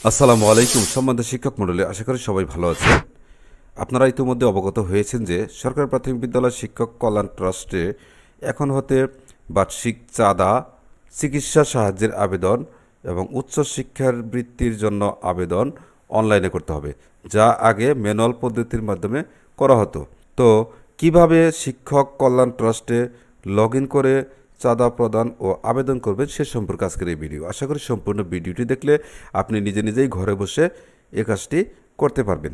আসসালামু আলাইকুম সম্মানিত শিক্ষক মণ্ডলী, আশা করি সবাই ভালো আছেন। আপনারা ইতিমধ্যে অবগত হয়েছেন যে সরকারি প্রাথমিক বিদ্যালয় শিক্ষক কল্যাণ ট্রাস্টে এখন হতে বার্ষিক চাঁদা, চিকিৎসা সাহায্যের আবেদন এবং উচ্চশিক্ষার বৃত্তির জন্য আবেদন অনলাইনে করতে হবে, যা আগে ম্যানুয়াল পদ্ধতির মাধ্যমে করা হতো। তো কিভাবে শিক্ষক কল্যাণ ট্রাস্টে লগ ইন করে চাঁদা প্রদান ও আবেদন করবেন সে সম্পর্কে আজকের এই ভিডিও। আশা করি সম্পূর্ণ ভিডিওটি দেখলে আপনি নিজে নিজেই ঘরে বসে এই কাজটি করতে পারবেন।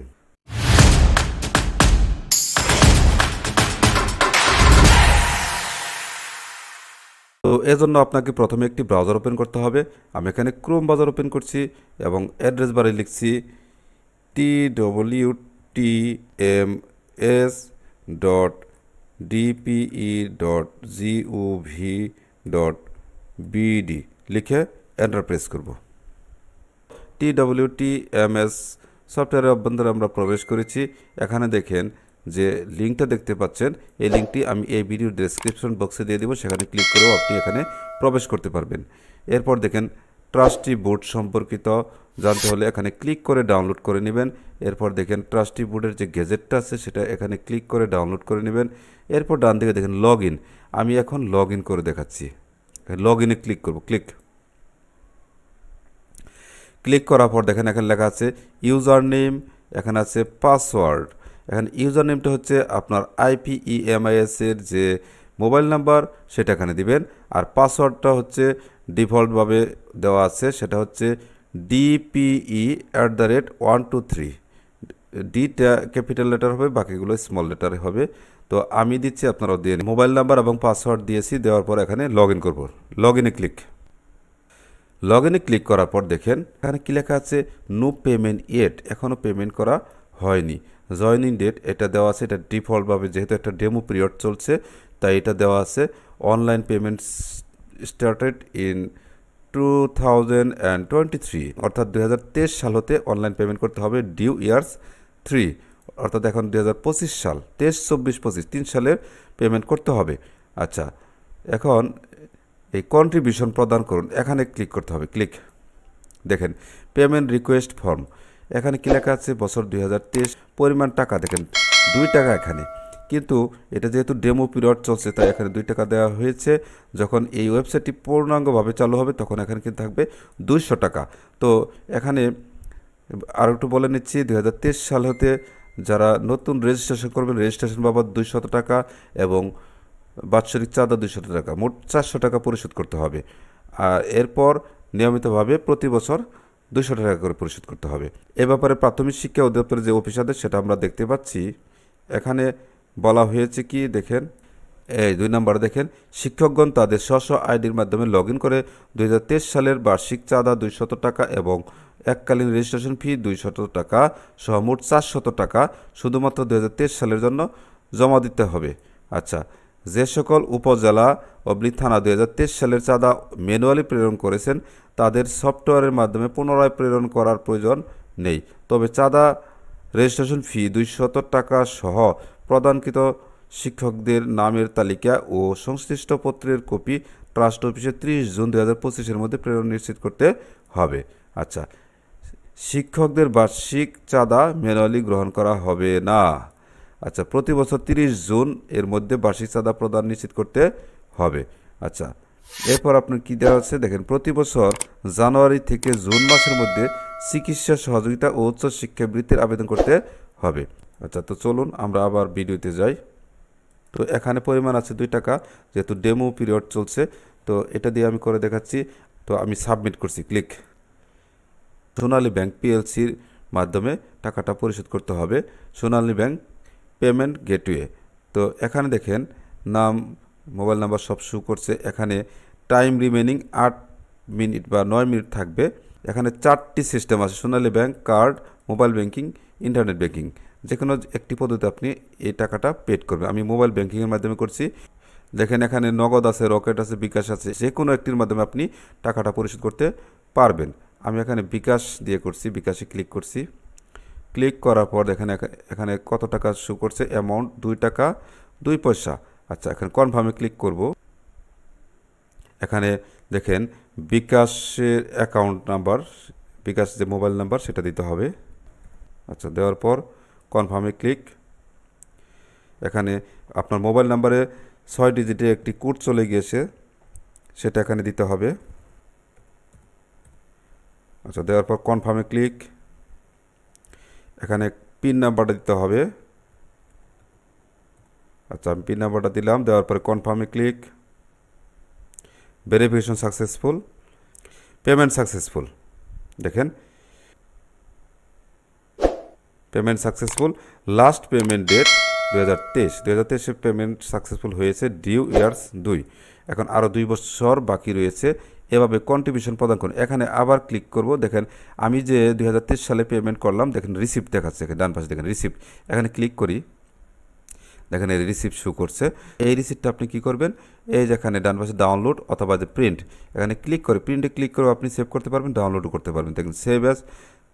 তো এজন্য আপনাকে প্রথমে একটি ব্রাউজার ওপেন করতে হবে। আমি এখানে ক্রোম ব্রাউজার ওপেন করছি এবং অ্যাড্রেস বারে লিখছি twtms.dpe.gov.bd লিখে এন্টার প্রেস করব। TWTMS সফটওয়্যারের অভ্যন্তরে আমরা প্রবেশ করেছি। এখানে দেখেন যে লিঙ্কটা দেখতে পাচ্ছেন, এই লিঙ্কটি আমি এই ভিডিওর ডেসক্রিপশন বক্সে দিয়ে দেবো, সেখানে ক্লিক করেও আপনি এখানে প্রবেশ করতে পারবেন। এরপর দেখেন ট্রাস্টি বোর্ড সম্পর্কিত জানতে হলে এখানে ক্লিক করে ডাউনলোড করে নেবেন। এরপর দেখেন ট্রাস্টি বোর্ডের যে গেজেটটা আছে সেটা এখানে ক্লিক করে ডাউনলোড করে নেবেন। এরপর ডান দিকে দেখেন লগ ইন, আমি এখন লগ ইন করে দেখাচ্ছি। লগ ইনে ক্লিক করব, ক্লিক করার পর দেখেন এখানে লেখা আছে ইউজার নেম, এখানে আছে পাসওয়ার্ড। এখানে ইউজার নেমটা হচ্ছে আপনার IPEMIS এর যে মোবাইল নাম্বার সেটা এখানে দিবেন, আর পাসওয়ার্ডটা হচ্ছে ডিফল্টভাবে দেওয়া আছে, সেটা হচ্ছে DPE@123। ডিটা ক্যাপিটাল লেটার হবে, বাকিগুলো স্মল লেটারে হবে। তো আমি দিচ্ছি, আপনারাও দিয়ে নিন। মোবাইল নাম্বার এবং পাসওয়ার্ড দিয়েছি, দেওয়ার পর এখানে লগ ইন করবো। লগ ইনে ক্লিক করার পর দেখেন এখানে কি লেখা আছে, নো পেমেন্ট ইয়েট, এখনও পেমেন্ট করা হয়নি। জয়নিং ডেট এটা দেওয়া আছে, এটা ডিফল্টভাবে যেহেতু একটা ডেমো পিরিয়ড চলছে তাই এটা দেওয়া আছে। অনলাইন পেমেন্ট স্টার্টেড ইন 2023, অর্থাৎ 2023 সাল হতে অনলাইন পেমেন্ট করতে হবে। ডিউ ইয়ার্স 3, অর্থাৎ এখন 2025 সাল, 23, 24, 25 3 সালের পেমেন্ট করতে হবে। আচ্ছা, এখন এই কন্ট্রিবিউশন প্রদান করুন, এখানে ক্লিক করতে হবে। দেখেন পেমেন্ট রিকোয়েস্ট ফর্ম, এখানে কি লেখা আছে, বছর 2023, পরিমাণ টাকা দেখেন 2 টাকা এখানে, কিন্তু এটা যেহেতু ডেমো পিরিয়ড চলছে তাই এখানে 2 টাকা দেওয়া হয়েছে। যখন এই ওয়েবসাইটটি পূর্ণাঙ্গভাবে চালু হবে তখন এখানে কিন্তু থাকবে 200 টাকা। তো এখানে আর একটু বলে নিচ্ছি, 2023 সাল হতে যারা নতুন রেজিস্ট্রেশন করবেন রেজিস্ট্রেশন বাবদ 200 টাকা এবং বাৎসরিক চাঁদা 200 টাকা, মোট 400 টাকা পরিশোধ করতে হবে। আর এরপর নিয়মিতভাবে প্রতি বছর 200 টাকা করে পরিশোধ করতে হবে। এ ব্যাপারে প্রাথমিক শিক্ষা অধিদপ্তরের যে অফিস আছে সেটা আমরা দেখতে পাচ্ছি। এখানে বলা হয়েছে কি দেখেন, এই 2 নম্বর দেখেন, শিক্ষকগণ তাদের স্ব আইডির মাধ্যমে লগ ইন করে 2023 সালের বার্ষিক চাঁদা 200 টাকা এবং এককালীন রেজিস্ট্রেশন ফি 200 টাকা সহ মোট 400 টাকা শুধুমাত্র 2023 সালের জন্য জমা দিতে হবে। আচ্ছা, যে সকল উপজেলা থানা 2023 সালের চাঁদা ম্যানুয়ালি প্রেরণ করেছেন তাদের সফটওয়্যারের মাধ্যমে পুনরায় প্রেরণ করার প্রয়োজন নেই, তবে চাঁদা রেজিস্ট্রেশন ফি 200 টাকা সহ প্রদানকৃত শিক্ষকদের নামের তালিকা ও সংশ্লিষ্ট পত্রের কপি ট্রাস্ট অফিসে 30 জুন 2025-এর মধ্যে প্রেরণ নিশ্চিত করতে হবে। আচ্ছা, শিক্ষকদের বার্ষিক চাঁদা ম্যানুয়ালি গ্রহণ করা হবে না। আচ্ছা, প্রতি বছর 30 জুন এর মধ্যে বার্ষিক চাঁদা প্রদান নিশ্চিত করতে হবে। আচ্ছা, এরপর আপনার কি দেওয়া আছে দেখেন, প্রতি বছর জানুয়ারি থেকে জুন মাসের মধ্যে চিকিৎসা সহযোগিতা ও উচ্চ শিক্ষা বৃত্তির আবেদন করতে হবে। আচ্ছা, তো চলুন আমরা আবার ভিডিওতে যাই। তো এখানে পরিমাণ আছে 2 টাকা, যেহেতু ডেমো পিরিয়ড চলছে তো এটা দিয়ে আমি করে দেখাচ্ছি। তো আমি সাবমিট করছি, সোনালী ব্যাংক PLCর মাধ্যমে টাকাটা পরিশোধ করতে হবে, সোনালী ব্যাংক পেমেন্ট গেটওয়ে। তো এখানে দেখেন নাম, মোবাইল নাম্বার সব শো করছে। এখানে টাইম রিমেনিং 8 মিনিট বা 9 মিনিট থাকবে। এখানে 4টি সিস্টেম আছে, Sonali bank, card, mobile banking, internet banking. যে কোনো একটি পদ্ধতিতে আপনি এই টাকাটা পেড করবেন। আমি মোবাইল ব্যাংকিংয়ের মাধ্যমে করছি। দেখেন এখানে নগদ আছে, রকেট আছে, বিকাশ আছে, যে কোনো একটির মাধ্যমে আপনি টাকাটা পরিশোধ করতে পারবেন। আমি এখানে বিকাশ দিয়ে করছি, বিকাশে ক্লিক করার পর দেখেন এখানে কত টাকা শো করছে, অ্যামাউন্ট 2 টাকা 2 পয়সা। আচ্ছা, এখানে কনফার্মে ক্লিক করব। এখানে দেখেন বিকাশের অ্যাকাউন্ট নাম্বার বিকাশ যে মোবাইল নাম্বার সেটা দিতে হবে। আচ্ছা, দেওয়ার পর কনফার্মে ক্লিক। এখানে আপনার মোবাইল নাম্বারে 6 ডিজিটে একটি কোড চলে গিয়েছে, সেটা এখানে দিতে হবে। আচ্ছা, দেওয়ার পর কনফার্মে ক্লিক। এখানে পিন নাম্বারটা দিতে হবে। আচ্ছা, আমি পিন নাম্বারটা দিলাম। দেওয়ার পরে কনফার্মে click. Verification successful, payment successful. দেখেন payment successful, last payment date 2023। 2023 payment successful হয়েছে, ডিউ ইয়ার্স 2। এখন আরও 2 বছর বাকি রয়েছে। এভাবে কন্ট্রিবিউশন প্রদান করুন। এখানে আবার ক্লিক করব। দেখেন আমি যে 2023 সালে পেমেন্ট করলাম, দেখেন রিসিপ্ট দেখাচ্ছে, ডান পাশে দেখেন রিসিপ্ট। এখানে ক্লিক করি, দেখেন এই রিসিপ্ট শো করছে। এই রিসিপ্টটা আপনি কি করবেন, এই যেখানে ডান পাশে ডাউনলোড অথবা যে প্রিন্ট, এখানে ক্লিক করে প্রিন্টে ক্লিক করে আপনি সেভ করতে পারবেন, ডাউনলোডও করতে পারবেন। দেখেন সেভ অ্যাজ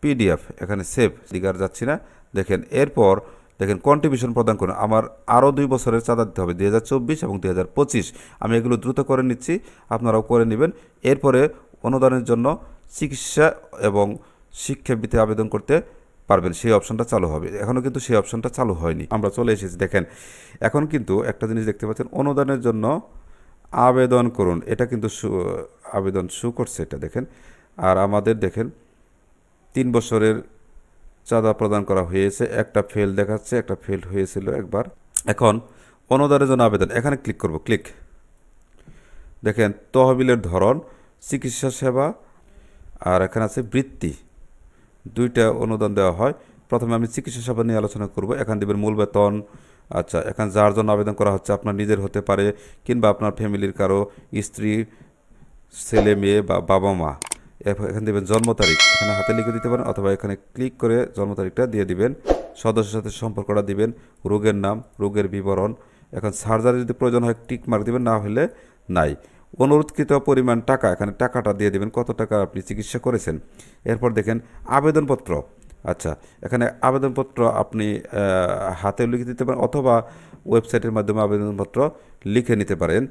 পিডিএফ, এখানে সেভ দিকে আর যাচ্ছি না। দেখেন এরপর দেখেন কন্ট্রিবিউশন প্রদান করুন। আমার আরও 2 বছরের চাঁদা দিতে হবে, 2024 এবং 2025। আমি এগুলো দ্রুত করে নিচ্ছি, আপনারাও করে নেবেন। এরপরে অনুদানের জন্য চিকিৎসা এবং শিক্ষাবৃত্তি আবেদন করতে পারবেন, সেই অপশনটা চালু হবে। এখনও কিন্তু সেই অপশনটা চালু হয়নি, আমরা চলে এসেছি। দেখেন এখন কিন্তু একটা জিনিস দেখতে পাচ্ছেন, অনুদানের জন্য আবেদন করুন, এটা কিন্তু আবেদন শো করছে, এটা দেখেন। আর আমাদের দেখেন 3 বছরের চাঁদা প্রদান করা হয়েছে, একটা ফেল দেখাচ্ছে, একটা ফেল হয়েছিল একবার। এখন অনুদানের জন্য আবেদন, এখানে ক্লিক করব, ক্লিক। দেখেন তহবিলের ধরন চিকিৎসা সেবা, আর এখানে আছে বৃত্তি, 2টা অনুদান দেওয়া হয়। প্রথমে আমি চিকিৎসা সেবা নিয়ে আলোচনা করব। এখানে দেবেন মূল বেতন। আচ্ছা, এখানে যার জন্য আবেদন করা হচ্ছে আপনার নিজের হতে পারে, কিংবা আপনার ফ্যামিলির কারো স্ত্রী, ছেলে মেয়ে বা বাবা মা। এখানে দেবেন জন্ম তারিখ, এখানে হাতে লিখে দিতে পারেন, অথবা এখানে ক্লিক করে জন্ম তারিখটা দিয়ে দিবেন। সদস্যের সাথে সম্পর্কটা দিবেন, রোগের নাম, রোগের বিবরণ। এখন সার্জারি যদি প্রয়োজন হয় টিক মার্ক দিবেন, না হলে নাই। অনুরোধকৃত পরিমাণ টাকা, এখানে টাকাটা দিয়ে দেবেন, কত টাকা আপনি চিকিৎসা করেছেন। এরপর দেখেন আবেদনপত্র। আচ্ছা, এখানে আবেদনপত্র আপনি হাতে লিখে দিতে পারেন, অথবা ওয়েবসাইটের মাধ্যমে আবেদনপত্র লিখে নিতে পারেন।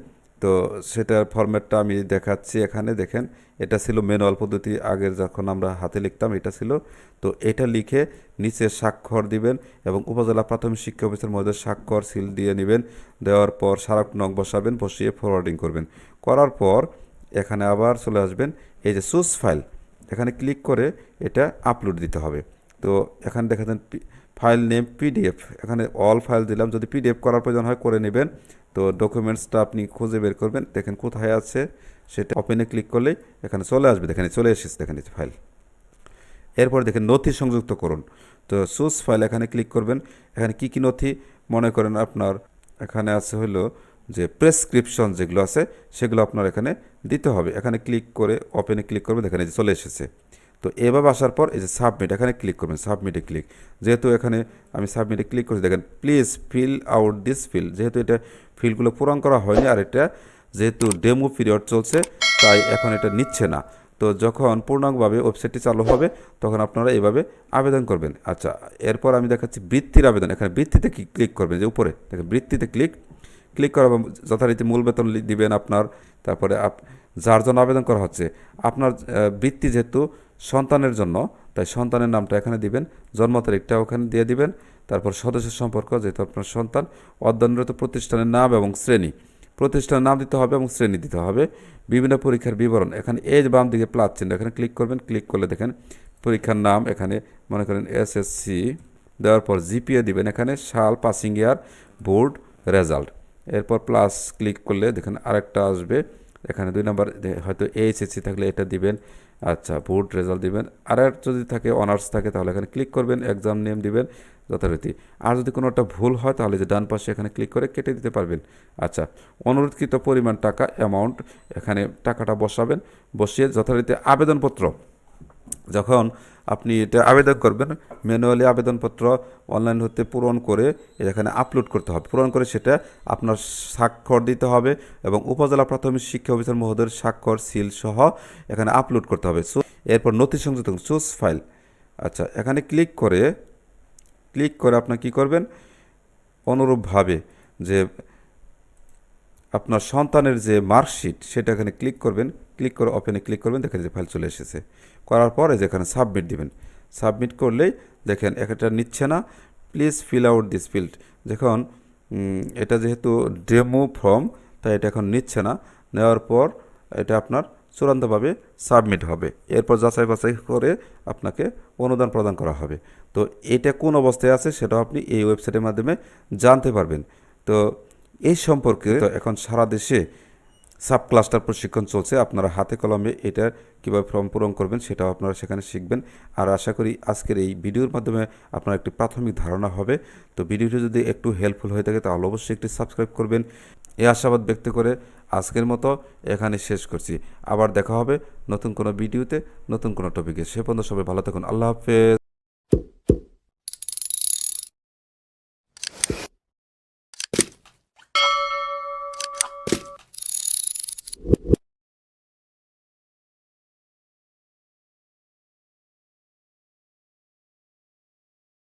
তো সেটার ফরম্যাটটা আমি দেখাচ্ছি। এখানে দেখেন এটা ছিল ম্যানুয়াল পদ্ধতি, আগের যখন আমরা হাতে লিখতাম এটা ছিল। তো এটা লিখে নিচে স্বাক্ষর দিবেন, এবং উপজেলা প্রাথমিক শিক্ষা অফিসের মধ্যে স্বাক্ষর সিল দিয়ে নেবেন। দেওয়ার পর স্মারক নং বসাবেন, বসিয়ে ফরওয়ার্ডিং করবেন। করার পর এখানে আবার চলে আসবেন, এই যে চুজ ফাইল, এখানে ক্লিক করে এটা আপলোড দিতে হবে। তো এখানে দেখাচ্ছেন ফাইল নেম পিডিএফ, এখানে অল ফাইল দিলাম। যদি পিডিএফ করার প্রয়োজন হয় করে নেবেন। তো ডকুমেন্টসটা আপনি খুঁজে বের করবেন, দেখেন কোথায় আছে, সেটা ওপেনে ক্লিক করলেই এখানে চলে আসবে। দেখেন চলে এসেছে, দেখেন এই ফাইল। এরপর দেখেন নথি সংযুক্ত করুন। তো চুজ ফাইল, এখানে ক্লিক করবেন। এখানে কি কি নথি, মনে করেন আপনার এখানে আছে হলো যে প্রেসক্রিপশন যেগুলো আছে সেগুলো আপনার এখানে দিতে হবে। এখানে ক্লিক করে ওপেনে ক্লিক করবেন, দেখেন এই যে চলে এসেছে। তো এভাবে আসার পর এই যে সাবমিট, এখানে ক্লিক করবেন, সাবমিটে ক্লিক। যেহেতু এখানে আমি সাবমিটে ক্লিক করছি, দেখেন please fill out this fill. যেহেতু এটা ফিলগুলো পূরণ করা হয়নি, আর এটা যেহেতু ডেমো পিরিয়ড চলছে, তাই এখন এটা নিচ্ছে না। তো যখন পূর্ণাঙ্গভাবে ওয়েবসাইটটি চালু হবে তখন আপনারা এইভাবে আবেদন করবেন। আচ্ছা, এরপর আমি দেখাচ্ছি বৃত্তির আবেদন। এখানে বৃত্তিতে ক্লিক করবেন, যে উপরে দেখেন বৃত্তিতে ক্লিক করা, যথারীতি মূল বেতন দিবেন আপনার। তারপরে যার জন্য আবেদন করা হচ্ছে, আপনার বৃত্তি যেহেতু সন্তানের জন্য, তাই সন্তানের নামটা এখানে দিবেন, জন্ম তারিখটা ওখানে দিয়ে দিবেন। তারপর সদস্যের সম্পর্ক, যেহেতু আপনার সন্তান, অধ্যয়নরত প্রতিষ্ঠানের নাম এবং শ্রেণী, প্রতিষ্ঠানের নাম দিতে হবে এবং শ্রেণী দিতে হবে। বিভিন্ন পরীক্ষার বিবরণ, এখানে এই যে বাম দিকে প্লাস চিহ্ন, এখানে ক্লিক করবেন। ক্লিক করলে দেখেন পরীক্ষার নাম, এখানে মনে করেন এসএসসি, দেওয়ার পর জিপিএ দিবেন, এখানে সাল, পাসিং ইয়ার, বোর্ড রেজাল্ট। এরপর প্লাস ক্লিক করলে দেখেন আরেকটা আসবে, এখানে 2 নম্বর হয়তো এইচএসসি থাকলে এটা দিবেন। আচ্ছা, বোর্ড রেজাল্ট দিবেন। আর যদি থাকে অনার্স থাকে তাহলে এখানে ক্লিক করবেন, এক্সাম নেম দিবেন যথারীতি। আর যদি কোনোটা ভুল হয় তাহলে যে ডান পাশে এখানে ক্লিক করে কেটে দিতে পারবেন। আচ্ছা, অনুরোধকৃত পরিমাণ টাকা, অ্যামাউন্ট, এখানে টাকাটা বসাবেন। বসিয়ে যথারীতি আবেদনপত্র, যখন আপনি এটা আবেদন করবেন, ম্যানুয়ালি আবেদনপত্র অনলাইন হতে পূরণ করে এখানে আপলোড করতে হবে। পূরণ করে সেটা আপনার স্বাক্ষর দিতে হবে, এবং উপজেলা প্রাথমিক শিক্ষা অফিসার মহোদয়ের স্বাক্ষর সিল সহ এখানে আপলোড করতে হবে। এরপর নথি সংযুক্ত চুজ ফাইল। আচ্ছা, এখানে ক্লিক করে আপনার কি করবেন, অনুরূপভাবে যে আপনার সন্তানের যে মার্কশিট সেটা এখানে ক্লিক করবেন। ক্লিক করে ওপেনে ক্লিক করবেন, দেখেন যে ফাইল চলে এসেছে। করার পরে যেখানে সাবমিট দিবেন, সাবমিট করলেই দেখেন একটা নিচ্ছে না, please fill out this field. যখন এটা যেহেতু ডেমো ফর্ম, তাই এটা এখন নিচ্ছে না। নেওয়ার পর এটা আপনার চূড়ান্তভাবে সাবমিট হবে। এরপর যাচাই বাছাই করে আপনাকে অনুদান প্রদান করা হবে। তো এটা কোন অবস্থায় আছে সেটাও আপনি এই ওয়েবসাইটের মাধ্যমে জানতে পারবেন। তো এই সম্পর্কে তো এখন সারা দেশে সাব ক্লাস্টার প্রশিক্ষণ চলছে। আপনারা হাতে কলমে এটা কীভাবে ফর্ম পূরণ করবেন সেটাও আপনারা সেখানে শিখবেন। আর আশা করি আজকের এই ভিডিওর মাধ্যমে আপনার একটি প্রাথমিক ধারণা হবে। তো ভিডিওটি যদি একটু হেল্পফুল হয়ে থাকে তাহলে অবশ্যই একটি সাবস্ক্রাইব করবেন। এই আশাবাদ ব্যক্ত করে আজকের মতো এখানে শেষ করছি। আবার দেখা হবে নতুন কোনো ভিডিওতে, নতুন কোনো টপিকে। সে পর্যন্ত সবাই ভালো থাকুন। আল্লাহ হাফেজ।